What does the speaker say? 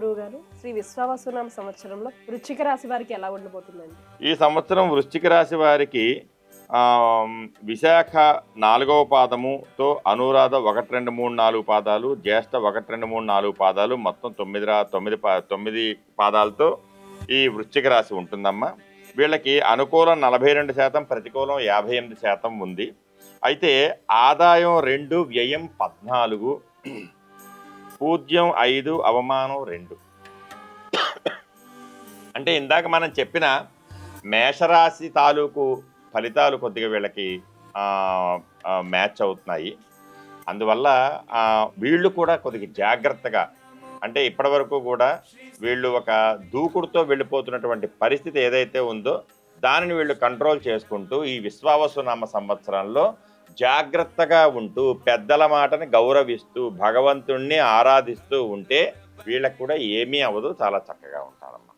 గురువుగారు, శ్రీ విశ్వావసునామ సంవత్సరంలో వృశ్చిక రాశి వారికి ఎలా ఉండబోతుందండి? ఈ సంవత్సరం వృశ్చిక రాశి వారికి విశాఖ 4వ పాదముతో అనురాధ 1, 2, 3, 4 పాదాలు, జ్యేష్ఠ 1, 2, 3, 4 పాదాలు, మొత్తం 9 పాదాలతో ఈ వృశ్చిక రాశి ఉంటుందమ్మా. వీళ్ళకి అనుకూలం 42%, ప్రతికూలం 58% ఉంది. అయితే ఆదాయం 2, వ్యయం 14, పూజ్యం 5, అవమానం 2. అంటే ఇందాక మనం చెప్పిన మేషరాశి తాలూకు ఫలితాలు కొద్దిగా వీళ్ళకి మ్యాచ్ అవుతున్నాయి. అందువల్ల వీళ్ళు కూడా కొద్దిగా జాగ్రత్తగా, అంటే ఇప్పటి వరకు కూడా వీళ్ళు ఒక దూకుడుతో వెళ్ళిపోతున్నటువంటి పరిస్థితి ఏదైతే ఉందో దానిని వీళ్ళు కంట్రోల్ చేసుకుంటూ ఈ విశ్వావసునామ సంవత్సరంలో జాగ్రత్తగా ఉంటూ పెద్దల మాటని గౌరవిస్తూ భగవంతుణ్ణి ఆరాధిస్తూ ఉంటే వీళ్ళకు కూడా ఏమీ అవ్వదు, చాలా చక్కగా ఉంటారమ్మా.